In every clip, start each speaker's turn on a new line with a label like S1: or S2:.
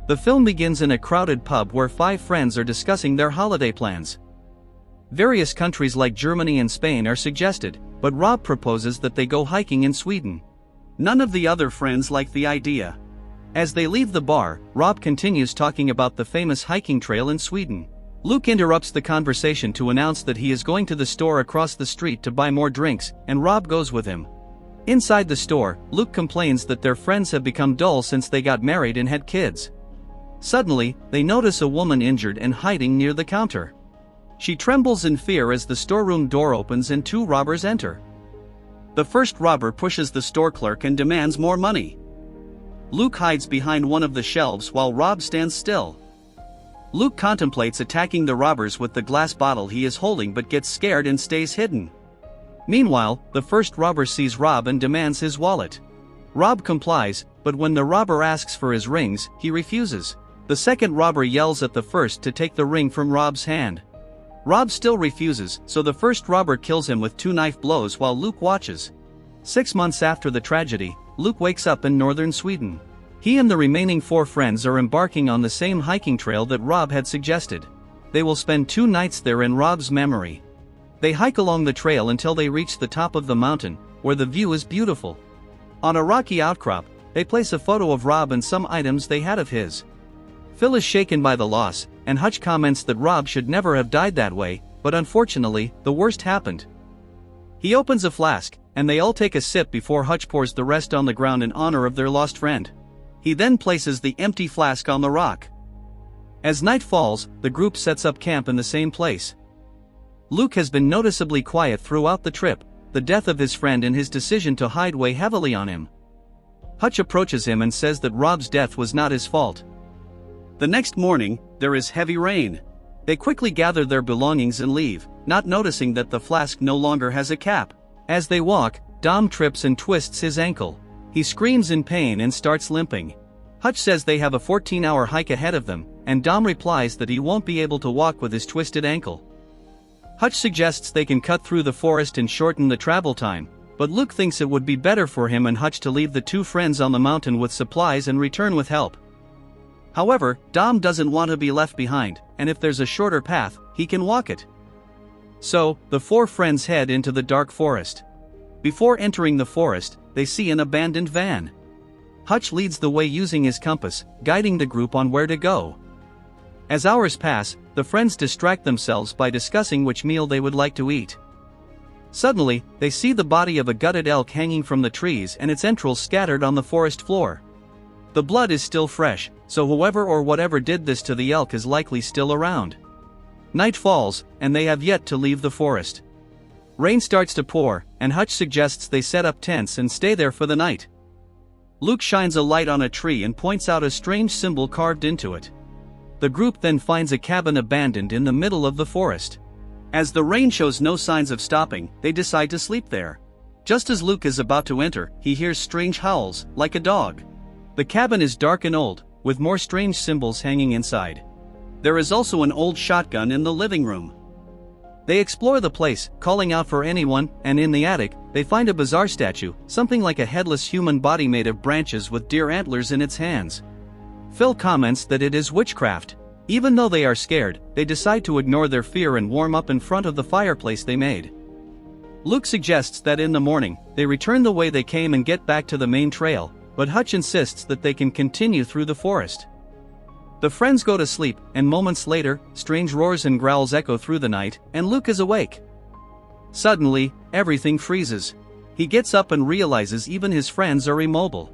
S1: The film begins in a crowded pub where 5 friends are discussing their holiday plans. Various countries like Germany and Spain are suggested, but Rob proposes that they go hiking in Sweden. None of the other friends like the idea. As they leave the bar, Rob continues talking about the famous hiking trail in Sweden. Luke interrupts the conversation to announce that he is going to the store across the street to buy more drinks, and Rob goes with him. Inside the store, Luke complains that their friends have become dull since they got married and had kids. Suddenly, they notice a woman injured and hiding near the counter. She trembles in fear as the storeroom door opens and 2 robbers enter. The first robber pushes the store clerk and demands more money. Luke hides behind one of the shelves while Rob stands still. Luke contemplates attacking the robbers with the glass bottle he is holding but gets scared and stays hidden. Meanwhile, the first robber sees Rob and demands his wallet. Rob complies, but when the robber asks for his rings, he refuses. The second robber yells at the first to take the ring from Rob's hand. Rob still refuses, so the first robber kills him with 2 knife blows while Luke watches. 6 months after the tragedy, Luke wakes up in northern Sweden. He and the remaining 4 friends are embarking on the same hiking trail that Rob had suggested. They will spend 2 nights there in Rob's memory. They hike along the trail until they reach the top of the mountain, where the view is beautiful. On a rocky outcrop, they place a photo of Rob and some items they had of his. Phil is shaken by the loss, and Hutch comments that Rob should never have died that way, but unfortunately, the worst happened. He opens a flask, and they all take a sip before Hutch pours the rest on the ground in honor of their lost friend. He then places the empty flask on the rock. As night falls, the group sets up camp in the same place. Luke has been noticeably quiet throughout the trip. The death of his friend and his decision to hide weigh heavily on him. Hutch approaches him and says that Rob's death was not his fault. The next morning, there is heavy rain. They quickly gather their belongings and leave, not noticing that the flask no longer has a cap. As they walk, Dom trips and twists his ankle. He screams in pain and starts limping. Hutch says they have a 14-hour hike ahead of them, and Dom replies that he won't be able to walk with his twisted ankle. Hutch suggests they can cut through the forest and shorten the travel time, but Luke thinks it would be better for him and Hutch to leave the 2 friends on the mountain with supplies and return with help. However, Dom doesn't want to be left behind, and if there's a shorter path, he can walk it. So, the 4 friends head into the dark forest. Before entering the forest, they see an abandoned van. Hutch leads the way using his compass, guiding the group on where to go. As hours pass, the friends distract themselves by discussing which meal they would like to eat. Suddenly, they see the body of a gutted elk hanging from the trees and its entrails scattered on the forest floor. The blood is still fresh, so whoever or whatever did this to the elk is likely still around. Night falls, and they have yet to leave the forest. Rain starts to pour, and Hutch suggests they set up tents and stay there for the night. Luke shines a light on a tree and points out a strange symbol carved into it. The group then finds a cabin abandoned in the middle of the forest. As the rain shows no signs of stopping, they decide to sleep there. Just as Luke is about to enter, he hears strange howls, like a dog. The cabin is dark and old, with more strange symbols hanging inside. There is also an old shotgun in the living room. They explore the place, calling out for anyone, and in the attic, they find a bizarre statue, something like a headless human body made of branches with deer antlers in its hands. Phil comments that it is witchcraft. Even though they are scared, they decide to ignore their fear and warm up in front of the fireplace they made. Luke suggests that in the morning, they return the way they came and get back to the main trail, but Hutch insists that they can continue through the forest. The friends go to sleep, and moments later, strange roars and growls echo through the night, and Luke is awake. Suddenly, everything freezes. He gets up and realizes even his friends are immobile.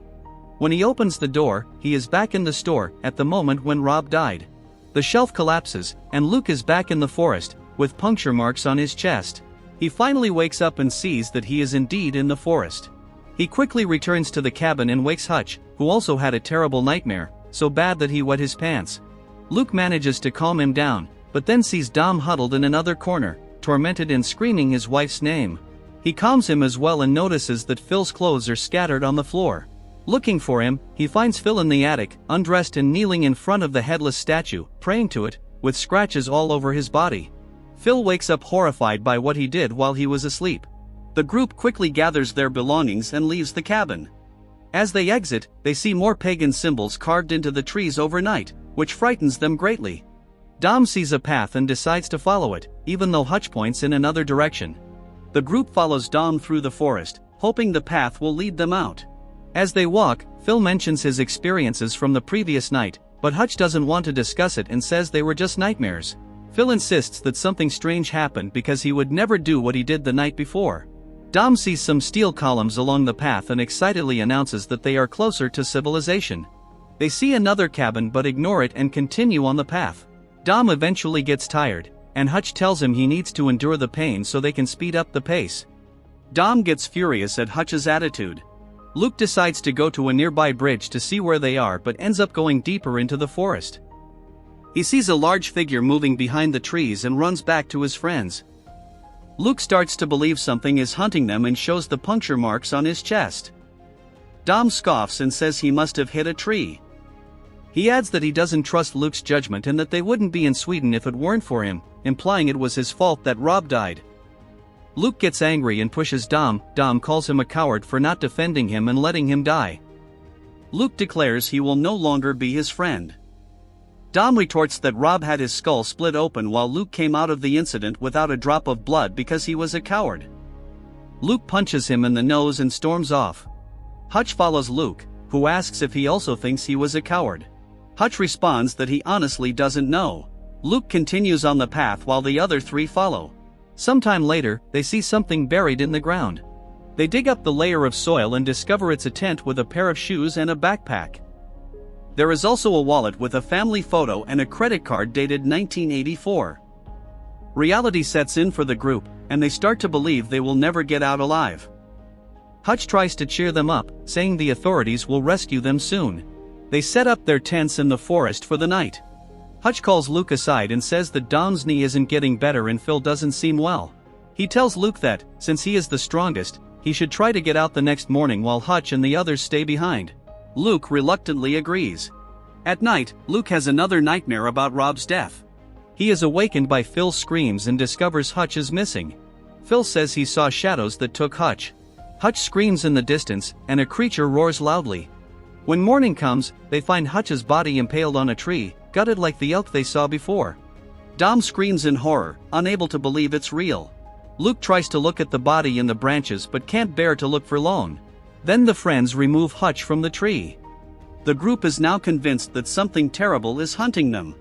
S1: When he opens the door, he is back in the store, at the moment when Rob died. The shelf collapses, and Luke is back in the forest, with puncture marks on his chest. He finally wakes up and sees that he is indeed in the forest. He quickly returns to the cabin and wakes Hutch, who also had a terrible nightmare, so bad that he wet his pants. Luke manages to calm him down, but then sees Dom huddled in another corner, tormented and screaming his wife's name. He calms him as well and notices that Phil's clothes are scattered on the floor. Looking for him, he finds Phil in the attic, undressed and kneeling in front of the headless statue, praying to it, with scratches all over his body. Phil wakes up horrified by what he did while he was asleep. The group quickly gathers their belongings and leaves the cabin. As they exit, they see more pagan symbols carved into the trees overnight, which frightens them greatly. Dom sees a path and decides to follow it, even though Hutch points in another direction. The group follows Dom through the forest, hoping the path will lead them out. As they walk, Phil mentions his experiences from the previous night, but Hutch doesn't want to discuss it and says they were just nightmares. Phil insists that something strange happened because he would never do what he did the night before. Dom sees some steel columns along the path and excitedly announces that they are closer to civilization. They see another cabin but ignore it and continue on the path. Dom eventually gets tired, and Hutch tells him he needs to endure the pain so they can speed up the pace. Dom gets furious at Hutch's attitude. Luke decides to go to a nearby bridge to see where they are but ends up going deeper into the forest. He sees a large figure moving behind the trees and runs back to his friends. Luke starts to believe something is hunting them and shows the puncture marks on his chest. Dom scoffs and says he must have hit a tree. He adds that he doesn't trust Luke's judgment and that they wouldn't be in Sweden if it weren't for him, implying it was his fault that Rob died. Luke gets angry and pushes Dom. Dom calls him a coward for not defending him and letting him die. Luke declares he will no longer be his friend. Dom retorts that Rob had his skull split open while Luke came out of the incident without a drop of blood because he was a coward. Luke punches him in the nose and storms off. Hutch follows Luke, who asks if he also thinks he was a coward. Hutch responds that he honestly doesn't know. Luke continues on the path while the other three follow. Sometime later, they see something buried in the ground. They dig up the layer of soil and discover it's a tent with a pair of shoes and a backpack. There is also a wallet with a family photo and a credit card dated 1984. Reality sets in for the group, and they start to believe they will never get out alive. Hutch tries to cheer them up, saying the authorities will rescue them soon. They set up their tents in the forest for the night. Hutch calls Luke aside and says that Dom's knee isn't getting better and Phil doesn't seem well. He tells Luke that, since he is the strongest, he should try to get out the next morning while Hutch and the others stay behind. Luke reluctantly agrees. At night, Luke has another nightmare about Rob's death. He is awakened by Phil's screams and discovers Hutch is missing. Phil says he saw shadows that took Hutch. Hutch screams in the distance, and a creature roars loudly. When morning comes, they find Hutch's body impaled on a tree, gutted like the elk they saw before. Dom screams in horror, unable to believe it's real. Luke tries to look at the body in the branches but can't bear to look for long. Then the friends remove Hutch from the tree. The group is now convinced that something terrible is hunting them.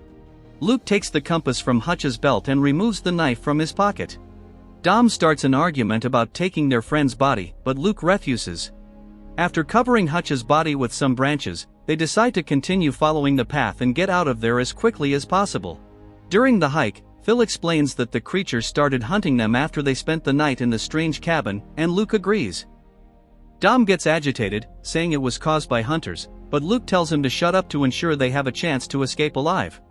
S1: Luke takes the compass from Hutch's belt and removes the knife from his pocket. Dom starts an argument about taking their friend's body, but Luke refuses. After covering Hutch's body with some branches, they decide to continue following the path and get out of there as quickly as possible. During the hike, Phil explains that the creature started hunting them after they spent the night in the strange cabin, and Luke agrees. Dom gets agitated, saying it was caused by hunters, but Luke tells him to shut up to ensure they have a chance to escape alive.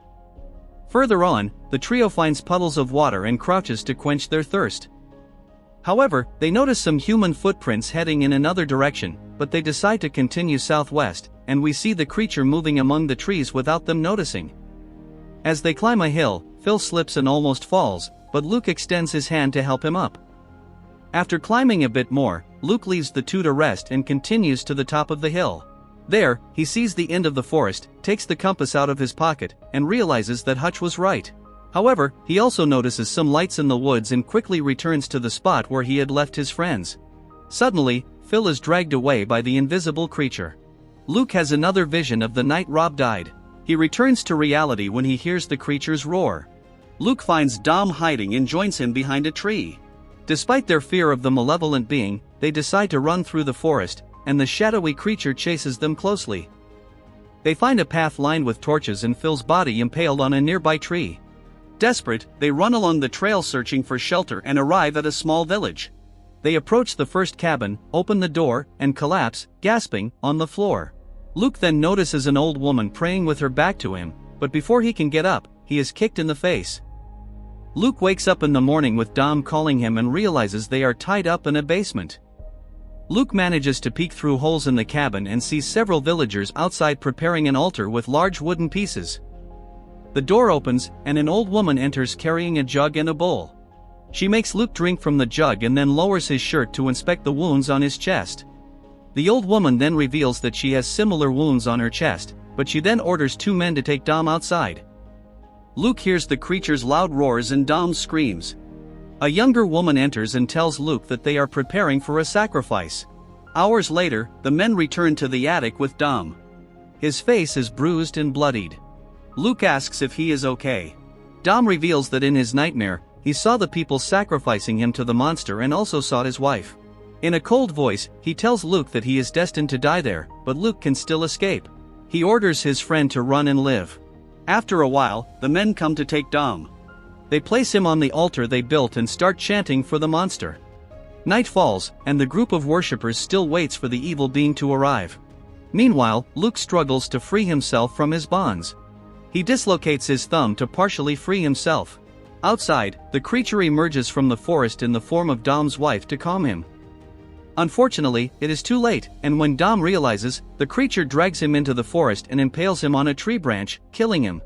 S1: Further on, the trio finds puddles of water and crouches to quench their thirst. However, they notice some human footprints heading in another direction, but they decide to continue southwest, and we see the creature moving among the trees without them noticing. As they climb a hill, Phil slips and almost falls, but Luke extends his hand to help him up. After climbing a bit more, Luke leaves the two to rest and continues to the top of the hill. There, he sees the end of the forest, takes the compass out of his pocket, and realizes that Hutch was right. However, he also notices some lights in the woods and quickly returns to the spot where he had left his friends. Suddenly, Phil is dragged away by the invisible creature. Luke has another vision of the night Rob died. He returns to reality when he hears the creature's roar. Luke finds Dom hiding and joins him behind a tree. Despite their fear of the malevolent being, they decide to run through the forest, and the shadowy creature chases them closely. They find a path lined with torches and Phil's body impaled on a nearby tree. Desperate, they run along the trail searching for shelter and arrive at a small village. They approach the first cabin, open the door, and collapse, gasping, on the floor. Luke then notices an old woman praying with her back to him, but before he can get up, he is kicked in the face. Luke wakes up in the morning with Dom calling him and realizes they are tied up in a basement. Luke manages to peek through holes in the cabin and sees several villagers outside preparing an altar with large wooden pieces. The door opens, and an old woman enters carrying a jug and a bowl. She makes Luke drink from the jug and then lowers his shirt to inspect the wounds on his chest. The old woman then reveals that she has similar wounds on her chest, but she then orders two men to take Dom outside. Luke hears the creature's loud roars and Dom's screams. A younger woman enters and tells Luke that they are preparing for a sacrifice. Hours later, the men return to the attic with Dom. His face is bruised and bloodied. Luke asks if he is okay. Dom reveals that in his nightmare, he saw the people sacrificing him to the monster and also saw his wife. In a cold voice, he tells Luke that he is destined to die there, but Luke can still escape. He orders his friend to run and live. After a while, the men come to take Dom. They place him on the altar they built and start chanting for the monster. Night falls, and the group of worshippers still waits for the evil being to arrive. Meanwhile, Luke struggles to free himself from his bonds. He dislocates his thumb to partially free himself. Outside, the creature emerges from the forest in the form of Dom's wife to calm him. Unfortunately, it is too late, and when Dom realizes, the creature drags him into the forest and impales him on a tree branch, killing him.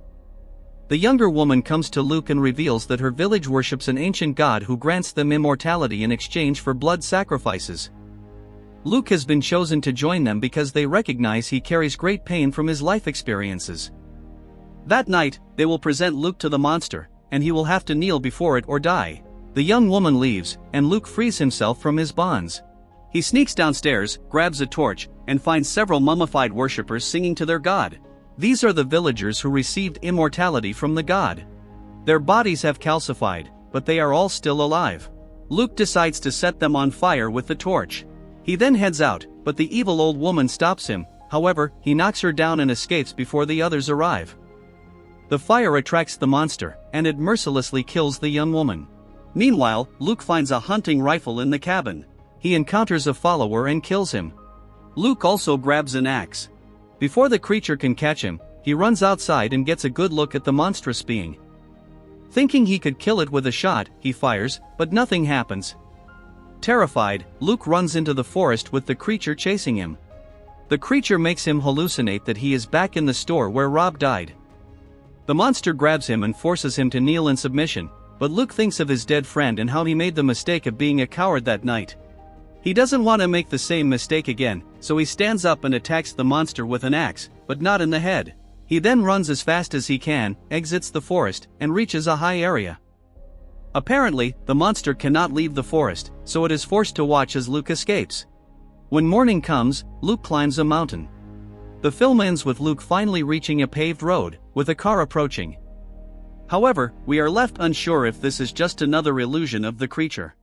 S1: The younger woman comes to Luke and reveals that her village worships an ancient god who grants them immortality in exchange for blood sacrifices. Luke has been chosen to join them because they recognize he carries great pain from his life experiences. That night, they will present Luke to the monster, and he will have to kneel before it or die. The young woman leaves, and Luke frees himself from his bonds. He sneaks downstairs, grabs a torch, and finds several mummified worshippers singing to their god. These are the villagers who received immortality from the god. Their bodies have calcified, but they are all still alive. Luke decides to set them on fire with the torch. He then heads out, but the evil old woman stops him. However, he knocks her down and escapes before the others arrive. The fire attracts the monster, and it mercilessly kills the young woman. Meanwhile, Luke finds a hunting rifle in the cabin. He encounters a follower and kills him. Luke also grabs an axe. Before the creature can catch him, he runs outside and gets a good look at the monstrous being. Thinking he could kill it with a shot, he fires, but nothing happens. Terrified, Luke runs into the forest with the creature chasing him. The creature makes him hallucinate that he is back in the store where Rob died. The monster grabs him and forces him to kneel in submission, but Luke thinks of his dead friend and how he made the mistake of being a coward that night. He doesn't want to make the same mistake again, so he stands up and attacks the monster with an axe, but not in the head. He then runs as fast as he can, exits the forest, and reaches a high area. Apparently, the monster cannot leave the forest, so it is forced to watch as Luke escapes. When morning comes, Luke climbs a mountain. The film ends with Luke finally reaching a paved road, with a car approaching. However, we are left unsure if this is just another illusion of the creature.